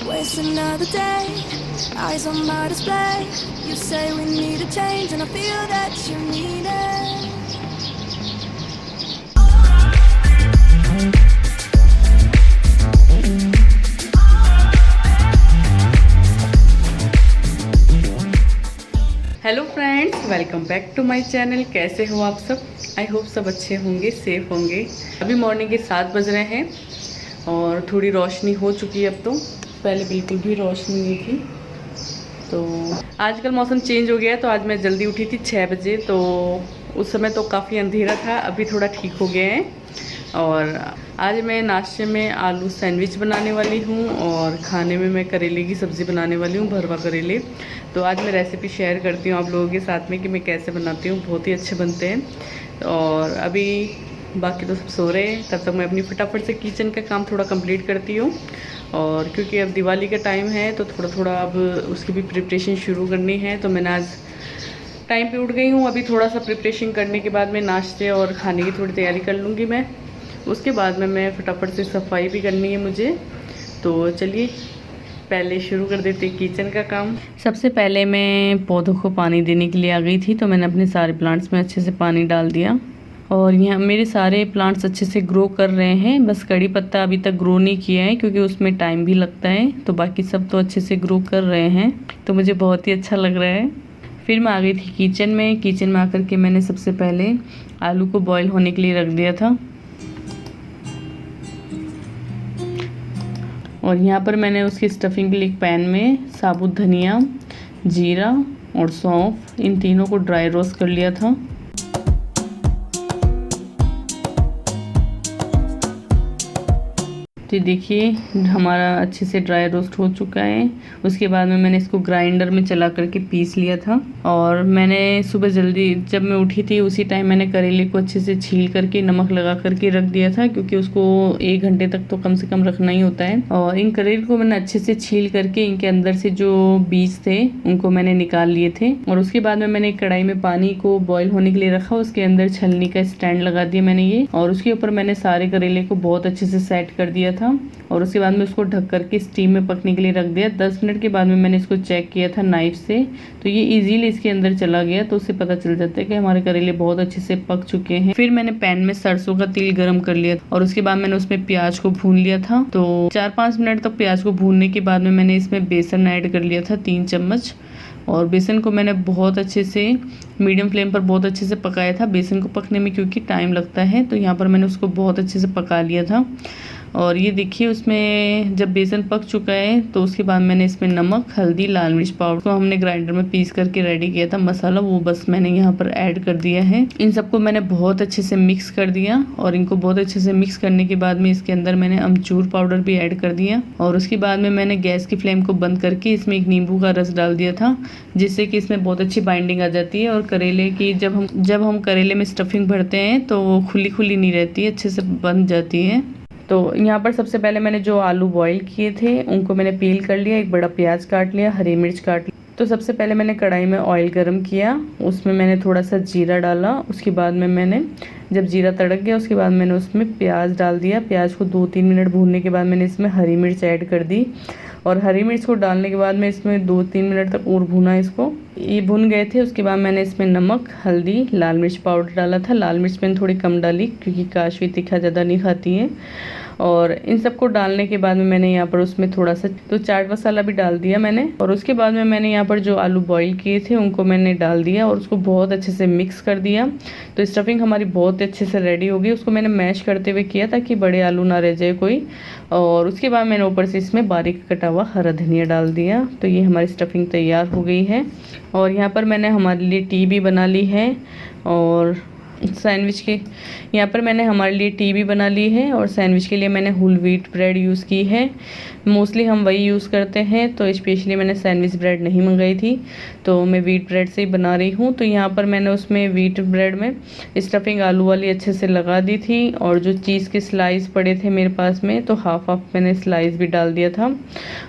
Waste another day, eyes on my display. You say we need a change, and I feel that you need it. Hello friends, welcome back to my channel. कैसे हो आप सब? I hope सब अच्छे होंगे, safe होंगे। अभी morning के 7 बज रहे हैं और थोड़ी रोशनी हो चुकी है अब तो। पहले बिल्कुल भी रोशनी नहीं थी। तो आजकल मौसम चेंज हो गया है, तो आज मैं जल्दी उठी थी 6 बजे। तो उस समय तो काफ़ी अंधेरा था, अभी थोड़ा ठीक हो गया है। और आज मैं नाश्ते में आलू सैंडविच बनाने वाली हूँ और खाने में मैं करेले की सब्ज़ी बनाने वाली हूँ, भरवा करेले। तो आज मैं रेसिपी शेयर करती हूँ आप लोगों के साथ में कि मैं कैसे बनाती हूँ। बहुत ही अच्छे बनते हैं। और अभी बाकी तो सब सो रहे हैं, तब तक मैं अपनी फटाफट से किचन का काम थोड़ा कंप्लीट करती हूँ। और क्योंकि अब दिवाली का टाइम है तो थोड़ा थोड़ा अब उसकी भी प्रिपरेशन शुरू करनी है। तो मैंने आज टाइम पे उठ गई हूँ। अभी थोड़ा सा प्रिपरेशन करने के बाद में नाश्ते और खाने की थोड़ी तैयारी कर लूँगी मैं। उसके बाद में मैं फटाफट से सफाई भी करनी है मुझे। तो चलिए पहले शुरू कर देते हैं किचन का काम। सबसे पहले मैं पौधों को पानी देने के लिए आ गई थी। तो मैंने अपने सारे प्लांट्स में अच्छे से पानी डाल दिया और यहाँ मेरे सारे प्लांट्स अच्छे से ग्रो कर रहे हैं। बस कड़ी पत्ता अभी तक ग्रो नहीं किया है क्योंकि उसमें टाइम भी लगता है। तो बाकी सब तो अच्छे से ग्रो कर रहे हैं, तो मुझे बहुत ही अच्छा लग रहा है। फिर मैं आ गई थी किचन में। किचन में आकर के मैंने सबसे पहले आलू को बॉईल होने के लिए रख दिया था। और यहाँ पर मैंने उसकी स्टफिंग के लिए एक पैन में साबुत धनिया, जीरा और सौंफ, इन तीनों को ड्राई रोस्ट कर लिया था। तो देखिए हमारा अच्छे से ड्राई रोस्ट हो चुका है। उसके बाद में मैंने इसको ग्राइंडर में चला करके पीस लिया था। और मैंने सुबह जल्दी जब मैं उठी थी उसी टाइम मैंने करेले को अच्छे से छील करके नमक लगा करके रख दिया था, क्योंकि उसको 1 घंटे तक तो कम से कम रखना ही होता है। और इन करेले को मैंने अच्छे से छील करके इनके अंदर से जो बीज थे उनको मैंने निकाल लिए थे। और उसके बाद में मैंने कढ़ाई में पानी को बॉयल होने के लिए रखा। उसके अंदर छलनी का स्टैंड लगा दिया मैंने ये, और उसके ऊपर मैंने सारे करेले को बहुत अच्छे से सेट कर दिया था। और उसके बाद में उसको ढक करके स्टीम में पकने के लिए रख दिया। 10 मिनट के बाद में मैंने इसको चेक किया था नाइफ से, तो ये इजीली इसके अंदर चला गया। तो उससे पता चल जाता है कि हमारे करेले बहुत अच्छे से पक चुके हैं। फिर मैंने पैन में सरसों का तेल गरम कर लिया और उसके बाद मैंने उसमें प्याज को भून लिया था। तो 4-5 मिनट तक प्याज को भूनने के बाद में मैंने इसमें बेसन ऐड कर लिया था 3 चम्मच। और बेसन को मैंने बहुत अच्छे से मीडियम फ्लेम पर बहुत अच्छे से पकाया था। बेसन को पकने में क्योंकि टाइम लगता है, तो यहाँ पर मैंने उसको बहुत अच्छे से पका लिया था। और ये देखिए उसमें जब बेसन पक चुका है तो उसके बाद मैंने इसमें नमक, हल्दी, लाल मिर्च पाउडर को हमने ग्राइंडर में पीस करके रेडी किया था मसाला, वो बस मैंने यहाँ पर ऐड कर दिया है। इन सबको मैंने बहुत अच्छे से मिक्स कर दिया। और इनको बहुत अच्छे से मिक्स करने के बाद में इसके अंदर मैंने अमचूर पाउडर भी ऐड कर दिया। और उसके बाद में मैंने गैस की फ्लेम को बंद करके इसमें एक नींबू का रस डाल दिया था, जिससे कि इसमें बहुत अच्छी बाइंडिंग आ जाती है। और करेले की जब हम करेले में स्टफिंग भरते हैं तो वो खुली खुली नहीं रहती है, अच्छे से बन जाती है। तो यहाँ पर सबसे पहले मैंने जो आलू बॉईल किए थे उनको मैंने पील कर लिया। एक बड़ा प्याज काट लिया, हरी मिर्च काट लिया। तो सबसे पहले मैंने कढ़ाई में ऑयल गरम किया, उसमें मैंने थोड़ा सा जीरा डाला। उसके बाद में मैंने जब जीरा तड़क गया उसके बाद मैंने उसमें प्याज डाल दिया। प्याज को 2-3 मिनट भूनने के बाद मैंने इसमें हरी मिर्च ऐड कर दी। और हरी मिर्च को डालने के बाद मैं इसमें 2-3 मिनट तक और भुना इसको। ये भुन गए थे। उसके बाद मैंने इसमें नमक, हल्दी, लाल मिर्च पाउडर डाला था। लाल मिर्च मैंने थोड़ी कम डाली क्योंकि काशवी तीखा ज़्यादा नहीं खाती है। और इन सबको डालने के बाद में मैंने यहाँ पर उसमें थोड़ा सा तो चाट मसाला भी डाल दिया मैंने। और उसके बाद में मैंने यहाँ पर जो आलू बॉईल किए थे उनको मैंने डाल दिया और उसको बहुत अच्छे से मिक्स कर दिया। तो स्टफिंग हमारी बहुत अच्छे से रेडी हो गई। उसको मैंने मैश करते हुए किया ताकि बड़े आलू ना रह जाए कोई। और उसके बाद मैंने ऊपर से इसमें बारीक कटा हुआ हरा धनिया डाल दिया। तो ये हमारी स्टफिंग तैयार हो गई है। और यहाँ पर मैंने हमारे लिए टी भी बना ली है। और सैंडविच के यहाँ पर मैंने हमारे लिए टी भी बना ली है। और सैंडविच के लिए मैंने होल व्हीट ब्रेड यूज़ की है। मोस्टली हम वही यूज़ करते हैं, तो स्पेशली मैंने सैंडविच ब्रेड नहीं मंगाई थी, तो मैं व्हीट ब्रेड से ही बना रही हूँ। तो यहाँ पर मैंने उसमें व्हीट ब्रेड में स्टफिंग आलू वाली अच्छे से लगा दी थी। और जो चीज़ के स्लाइस पड़े थे मेरे पास में, तो हाफ मैंने स्लाइस भी डाल दिया था।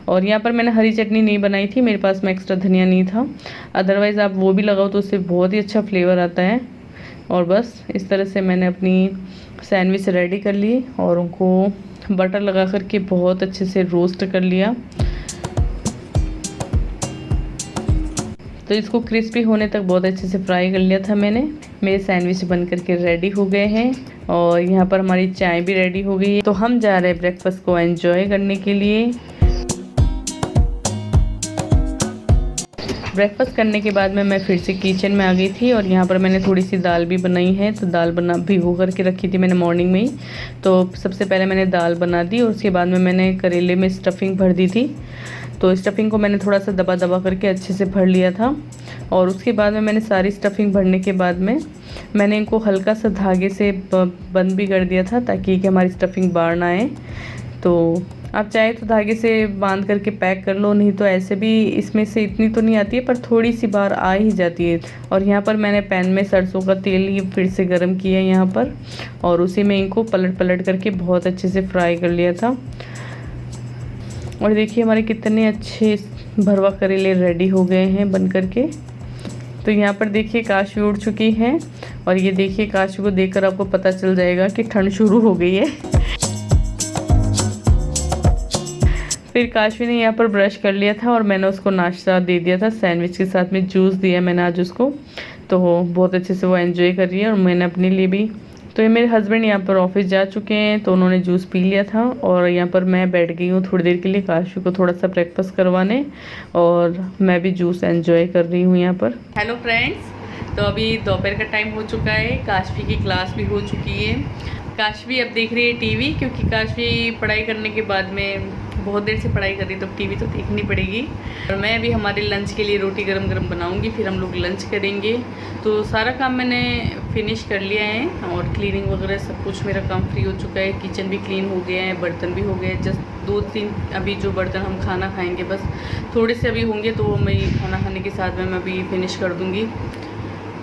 और यहाँ पर मैंने हरी चटनी नहीं बनाई थी, मेरे पास में एक्स्ट्रा धनिया नहीं था। अदरवाइज़ आप वो भी लगाओ तो उससे बहुत ही अच्छा फ्लेवर आता है। और बस इस तरह से मैंने अपनी सैंडविच रेडी कर ली और उनको बटर लगा करके बहुत अच्छे से रोस्ट कर लिया। तो इसको क्रिस्पी होने तक बहुत अच्छे से फ्राई कर लिया था मैंने। मेरे सैंडविच बन करके रेडी हो गए हैं और यहाँ पर हमारी चाय भी रेडी हो गई है। तो हम जा रहे हैं ब्रेकफास्ट को एंजॉय करने के लिए। ब्रेकफास्ट करने के बाद में मैं फिर से किचन में आ गई थी और यहाँ पर मैंने थोड़ी सी दाल भी बनाई है। तो दाल भिगो करके रखी थी मैंने मॉर्निंग में ही। तो सबसे पहले मैंने दाल बना दी और उसके बाद में मैंने करेले में स्टफिंग भर दी थी। तो स्टफिंग को मैंने थोड़ा सा दबा दबा करके अच्छे से भर लिया था और उसके बाद में मैंने सारी स्टफिंग भरने के बाद में मैंने इनको हल्का सा धागे से बंद भी कर दिया था ताकि कि हमारी स्टफिंग बाहर ना आए। तो आप चाहे तो धागे से बांध करके पैक कर लो, नहीं तो ऐसे भी इसमें से इतनी तो नहीं आती है पर थोड़ी सी बार आ ही जाती है। और यहाँ पर मैंने पैन में सरसों का तेल ये फिर से गर्म किया यहाँ पर और उसी में इनको पलट पलट करके बहुत अच्छे से फ्राई कर लिया था। और देखिए हमारे कितने अच्छे भरवा करेले रेडी हो गए हैं बन करके। तो यहाँ पर देखिए काशवी उड़ चुकी है और ये देखिए काशवी को देखकर आपको पता चल जाएगा कि ठंड शुरू हो गई है। फिर काशवी ने यहाँ पर ब्रश कर लिया था और मैंने उसको नाश्ता दे दिया था, सैंडविच के साथ में जूस दिया मैंने आज उसको। तो बहुत अच्छे से वो एंजॉय कर रही है और मैंने अपने लिए भी। तो ये मेरे हस्बैंड यहाँ पर ऑफिस जा चुके हैं तो उन्होंने जूस पी लिया था और यहाँ पर मैं बैठ गई हूँ थोड़ी देर के लिए काशवी को थोड़ा सा ब्रेकफास्ट करवाने और मैं भी जूस एंजॉय कर रही हूँ यहाँ पर। हेलो फ्रेंड्स, तो अभी दोपहर का टाइम हो चुका है, काशवी की क्लास भी हो चुकी है। काशवी अब देख रही है टीवी, क्योंकि काशवी पढ़ाई करने के बाद में बहुत देर से पढ़ाई कर रही तो टीवी तो देखनी पड़ेगी। और मैं अभी हमारे लंच के लिए रोटी गरम गरम बनाऊंगी, फिर हम लोग लंच करेंगे। तो सारा काम मैंने फिनिश कर लिया है और क्लीनिंग वगैरह सब कुछ मेरा काम फ्री हो चुका है। किचन भी क्लीन हो गया है, बर्तन भी हो गए, जस्ट 2-3 अभी जो बर्तन हम खाना खाएंगे बस थोड़े से अभी होंगे, तो वो मैं खाना खाने के साथ में मैं अभी फिनिश कर दूँगी।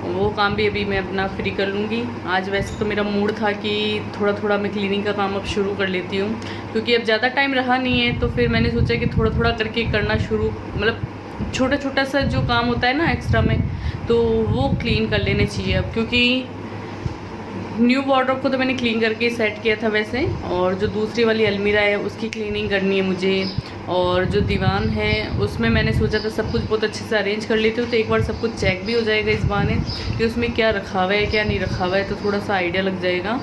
वो काम भी अभी मैं अपना फ्री कर लूँगी। आज वैसे तो मेरा मूड था कि थोड़ा थोड़ा मैं क्लीनिंग का काम अब शुरू कर लेती हूँ, क्योंकि अब ज़्यादा टाइम रहा नहीं है। तो फिर मैंने सोचा कि थोड़ा थोड़ा करके करना शुरू, मतलब छोटा छोटा सा जो काम होता है ना एक्स्ट्रा में, तो वो क्लीन कर लेने चाहिए अब। क्योंकि न्यू वार्डरोब को तो मैंने क्लीन करके सेट किया था वैसे, और जो दूसरी वाली अलमीरा है उसकी क्लीनिंग करनी है मुझे। और जो दीवान है उसमें मैंने सोचा था सब कुछ बहुत अच्छे से अरेंज कर लेती हूँ, तो एक बार सब कुछ चेक भी हो जाएगा इस बहाने कि उसमें क्या रखा हुआ है क्या नहीं रखा हुआ है, तो थोड़ा सा आइडिया लग जाएगा।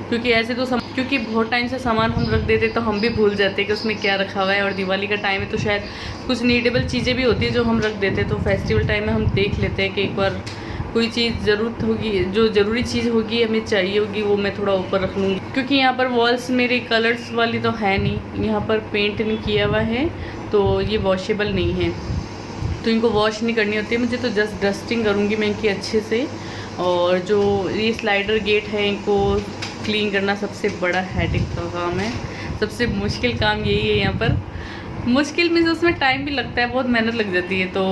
क्योंकि ऐसे तो क्योंकि बहुत टाइम से सामान हम रख देते तो हम भी भूल जाते कि उसमें क्या रखा हुआ है। और दिवाली का टाइम है तो शायद कुछ नीडेबल चीज़ें भी होती है जो हम रख देते, तो फेस्टिवल टाइम में हम देख लेते हैं कि एक बार कोई चीज़ ज़रूरत होगी, जो ज़रूरी चीज़ होगी हमें चाहिए होगी, वो मैं थोड़ा ऊपर रख लूँगी। क्योंकि यहाँ पर वॉल्स मेरे कलर्स वाली तो है नहीं, यहाँ पर पेंट नहीं किया हुआ है, तो ये वॉशेबल नहीं है, तो इनको वॉश नहीं करनी होती है मुझे। तो जस्ट डस्टिंग करूँगी मैं इनकी अच्छे से। और जो ये स्लाइडर गेट है इनको क्लीन करना सबसे बड़ा हेडेक का काम है, सबसे मुश्किल काम यही है यहाँ पर। मुश्किल में उसमें टाइम भी लगता है, बहुत मेहनत लग जाती है। तो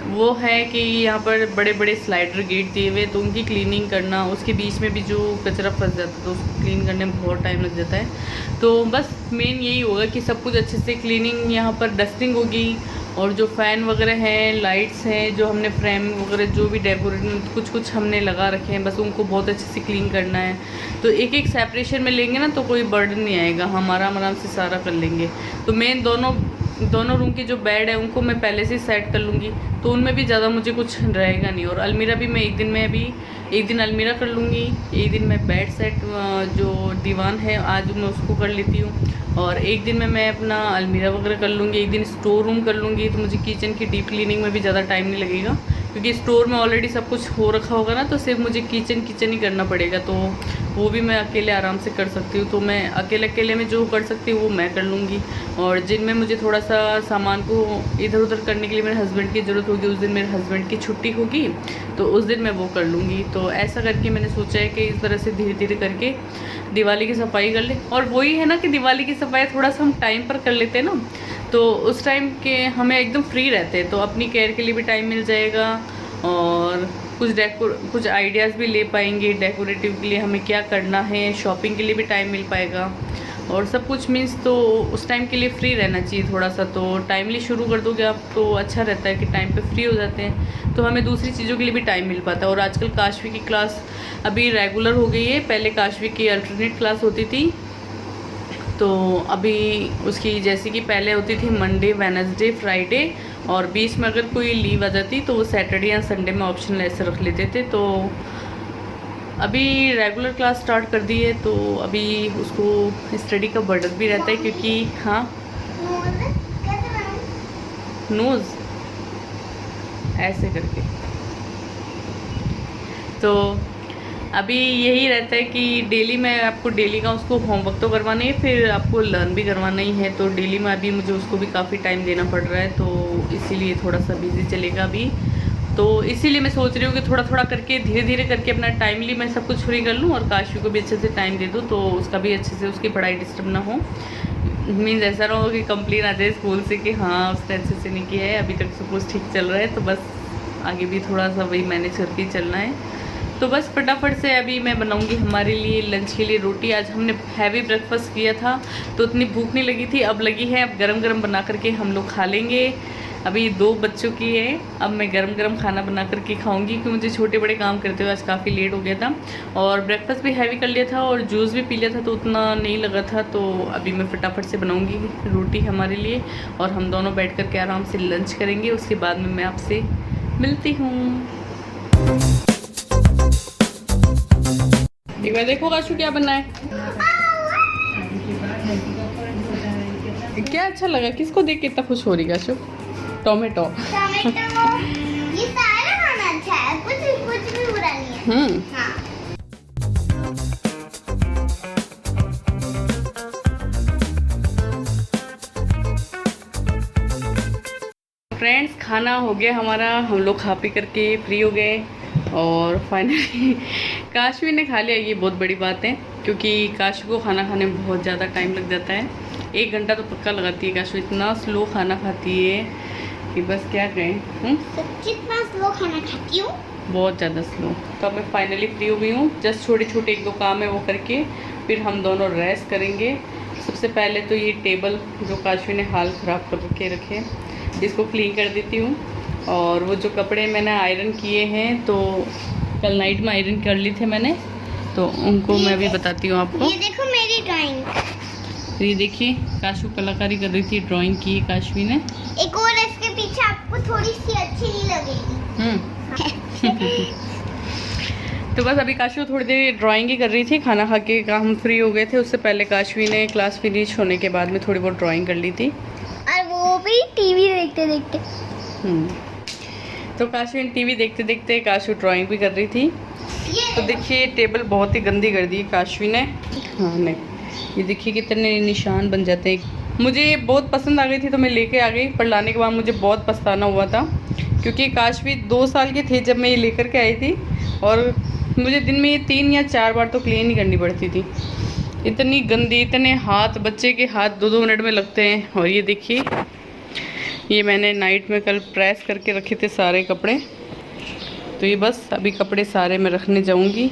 वो है कि यहाँ पर बड़े बड़े स्लाइडर गेट दिए हुए, तो उनकी क्लीनिंग करना, उसके बीच में भी जो कचरा फंस जाता है तो उसको क्लीन करने में बहुत टाइम लग जाता है। तो बस मेन यही होगा कि सब कुछ अच्छे से क्लीनिंग, यहाँ पर डस्टिंग होगी। और जो फ़ैन वगैरह हैं, लाइट्स हैं, जो हमने फ्रेम वगैरह जो भी डेकोरेट कुछ कुछ हमने लगा रखे हैं, बस उनको बहुत अच्छे से क्लीन करना है। तो एक एक सेपरेशन में लेंगे ना तो कोई बर्डन नहीं आएगा, हम आराम से सारा कर लेंगे। तो मेन दोनों रूम की जो बेड है उनको मैं पहले से सेट कर लूँगी, तो उनमें भी ज़्यादा मुझे कुछ रहेगा नहीं। और अलमीरा भी मैं एक दिन अलमीरा कर लूँगी, एक दिन मैं बेड सेट जो दीवान है आज मैं उसको कर लेती हूँ, और एक दिन में मैं अपना अलमीरा वगैरह कर लूँगी, एक दिन स्टोर रूम कर लूँगी। तो मुझे किचन की डीप क्लीनिंग में भी ज़्यादा टाइम नहीं लगेगा, क्योंकि स्टोर में ऑलरेडी सब कुछ हो रखा होगा ना, तो सिर्फ मुझे किचन ही करना पड़ेगा। तो वो भी मैं अकेले आराम से कर सकती हूँ। तो मैं अकेले में जो कर सकती हूँ वो मैं कर लूँगी। और जिनमें मुझे थोड़ा सा सामान को इधर उधर करने के लिए मेरे हस्बैंड की ज़रूरत होगी, उस दिन मेरे हस्बैंड की छुट्टी होगी, तो उस दिन मैं वो कर लूँगी। तो ऐसा करके मैंने सोचा है कि इस तरह से धीरे धीरे करके दिवाली की सफाई कर ले। और वही है ना कि दिवाली की सफाई थोड़ा सा हम टाइम पर कर लेते हैं ना, तो उस टाइम के हमें एकदम फ्री रहते हैं, तो अपनी केयर के लिए भी टाइम मिल जाएगा और कुछ आइडियाज़ भी ले पाएंगे डेकोरेटिव के लिए हमें क्या करना है, शॉपिंग के लिए भी टाइम मिल पाएगा और सब कुछ मीन्स। तो उस टाइम के लिए फ्री रहना चाहिए थोड़ा सा, तो टाइमली शुरू कर दोगे आप तो अच्छा रहता है कि टाइम पे फ्री हो जाते हैं, तो हमें दूसरी चीज़ों के लिए भी टाइम मिल पाता है। और आजकल काशवी की क्लास अभी रेगुलर हो गई है, पहले काशवी की अल्टरनेट क्लास होती थी, तो अभी उसकी जैसे कि पहले होती थी मंडे, वेडनेसडे, फ्राइडे, और बीच में अगर कोई लीव आ जाती तो वो सैटरडे या संडे में ऑप्शन ऐसे रख लेते थे। तो अभी रेगुलर क्लास स्टार्ट कर दी है, तो अभी उसको स्टडी का बर्डन भी रहता है, क्योंकि हाँ नोज़ ऐसे करके। तो अभी यही रहता है कि डेली मैं आपको डेली का उसको होमवर्क तो करवाना ही है, फिर आपको लर्न भी करवाना ही है। तो डेली में अभी मुझे उसको भी काफ़ी टाइम देना पड़ रहा है, तो इसीलिए थोड़ा सा बिजी चलेगा अभी। तो इसीलिए मैं सोच रही हूँ कि थोड़ा थोड़ा करके धीरे धीरे करके अपना टाइमली मैं सब कुछ फ्री कर लूँ और काशू को भी अच्छे से टाइम दे दूँ, तो उसका भी अच्छे से उसकी पढ़ाई डिस्टर्ब ना हो। मीन्स ऐसा ना हो कि कंप्लेन आ जाए स्कूल से कि हाँ उसने अच्छे से नहीं किया है, अभी तक सब कुछ ठीक चल रहा है। तो बस आगे भी थोड़ा सा वही मैनेज करके ही चलना है। तो बस फटाफट से अभी मैं बनाऊंगी हमारे लिए लंच के लिए रोटी। आज हमने हैवी ब्रेकफास्ट किया था तो उतनी भूख नहीं लगी थी, अब लगी है। अब गरम गरम बना करके हम लोग खा लेंगे। अभी 2 बच्चों की है, अब मैं गरम गरम खाना बना करके खाऊंगी, क्योंकि मुझे छोटे बड़े काम करते हुए आज काफ़ी लेट हो गया था और ब्रेकफास्ट भी हैवी कर लिया था और जूस भी पी लिया था, तो उतना नहीं लगा था। तो अभी मैं फटाफट से बनाऊंगी रोटी हमारे लिए और हम दोनों बैठ करके आराम से लंच करेंगे। उसके बाद में मैं आपसे मिलती हूँ। एक बार देखो काशू क्या बनना है, क्या अच्छा लगा, किसको देख के इतना खुश हो रही काशू? टोमेटो ये सारा खाना अच्छा है, कुछ भी बुरा नहीं है। हाँ। फ्रेंड्स खाना हो गया हमारा, हम लोग खा पी करके फ्री हो गए और फाइनली काशवी ने खा लिया। ये बहुत बड़ी बात है, क्योंकि काशू को खाना खाने में बहुत ज़्यादा टाइम लग जाता है। 1 घंटा तो पक्का लगाती है काशू, इतना स्लो खाना खाती है कि बस क्या कहें। कितना स्लो खाना खाती हूँ, बहुत ज़्यादा स्लो। तो अब मैं फाइनली फ्री हो गई हूँ, जस्ट छोटे छोटे 1-2 काम है वो करके फिर हम दोनों रेस्ट करेंगे। सबसे पहले तो ये टेबल जो काशवी ने हाल ख़राब करके रखे, इसको क्लीन कर देती हूँ। और वो जो कपड़े मैंने आयरन किए हैं, तो कल नाइट में आयरन कर लिए थे मैंने, तो उनको मैं भी बताती हूँ आपको। ये देखो मेरी ड्राइंग। तो ये देखिए काशू कलाकारी कर रही थी, ड्राइंग की काशवी ने। एक और इसके पीछे आपको थोड़ी सी अच्छी नहीं लगेगी। तो बस अभी काशू थोड़ी देर ड्राइंग ही कर रही थी, खाना खा के हम फ्री हो गए थे। उससे पहले काशवी ने क्लास फिनिश होने के बाद में थोड़ी बहुत ड्राइंग कर ली थी, और वो भी टीवी देखते देखते। तो काशवी ने टीवी देखते देखते काशू ड्राइंग भी कर रही थी। तो देखिए टेबल बहुत ही गंदी कर दी काशवी ने। हाँ नहीं, ये देखिए कितने निशान बन जाते हैं। मुझे बहुत पसंद आ गई थी तो मैं लेके आ गई, पर लाने के बाद मुझे बहुत पछताना हुआ था, क्योंकि काशवी 2 साल की थी जब मैं ये लेकर के आई थी और मुझे दिन में ये 3 या 4 बार तो क्लीन ही करनी पड़ती थी। इतनी गंदी, इतने हाथ, बच्चे के हाथ 2-2 मिनट में लगते हैं। और ये देखिए ये मैंने नाइट में कल प्रेस करके रखे थे सारे कपड़े, तो ये बस अभी कपड़े सारे मैं रखने जाऊंगी।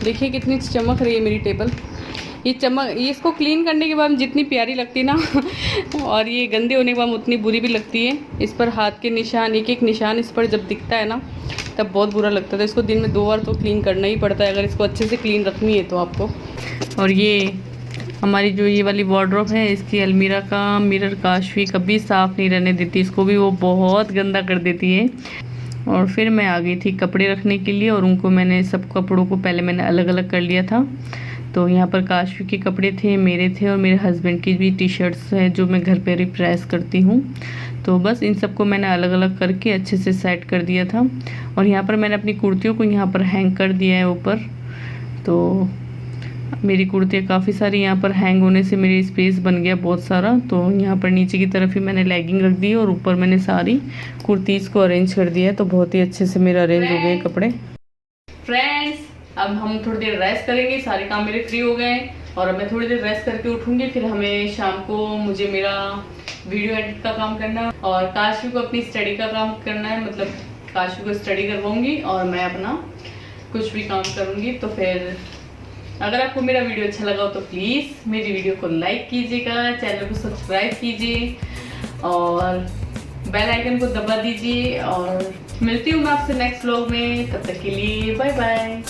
देखिए कितनी चमक रही है मेरी टेबल। ये चमक, ये इसको क्लीन करने के बाद जितनी प्यारी लगती ना और ये गंदे होने के बाद उतनी बुरी भी लगती है। इस पर हाथ के निशान, एक एक निशान इस पर जब दिखता है ना तब बहुत बुरा लगता था। इसको दिन में 2 बार तो क्लीन करना ही पड़ता है अगर इसको अच्छे से क्लीन रखनी है तो आपको। और ये हमारी जो ये वाली वार्डरोब है, इसकी अलमीरा का मिरर काशवी कभी साफ़ नहीं रहने देती, इसको भी वो बहुत गंदा कर देती है। और फिर मैं आ गई थी कपड़े रखने के लिए, और उनको मैंने सब कपड़ों को पहले मैंने अलग अलग कर लिया था। तो यहाँ पर काशवी के कपड़े थे, मेरे थे, और मेरे हस्बैंड की भी टी-शर्ट्स हैं जो मैं घर पर ही प्रेस करती हूँ। तो बस इन सबको मैंने अलग अलग करके अच्छे से सेट कर दिया था। और यहाँ पर मैंने अपनी कुर्तियों को यहाँ पर हैंग कर दिया है ऊपर। तो मेरी कुर्तियाँ काफ़ी सारी यहाँ पर हैंग होने से मेरी स्पेस बन गया बहुत सारा। तो यहाँ पर नीचे की तरफ ही मैंने लेगिंग रख दी और ऊपर मैंने सारी कुर्तीज़ को अरेंज कर दिया है। तो बहुत ही अच्छे से मेरा अरेंज हो गए कपड़े। फ्रेंड्स अब हम थोड़ी देर रेस्ट करेंगे, सारे काम मेरे फ्री हो गए और अब मैं थोड़ी देर रेस्ट करके उठूँगी। फिर हमें शाम को मुझे मेरा वीडियो एडिट का काम करना है और काशवी को अपनी स्टडी का काम करना है, मतलब काशवी को स्टडी करवाऊँगी और मैं अपना कुछ भी काम करूँगी। तो फिर अगर आपको मेरा वीडियो अच्छा लगा हो तो प्लीज़ मेरी वीडियो को लाइक कीजिएगा, चैनल को सब्सक्राइब कीजिए और बेल आइकन को दबा दीजिए और मिलती हूँ मैं आपसे नेक्स्ट व्लॉग में। तब तक के लिए बाय बाय।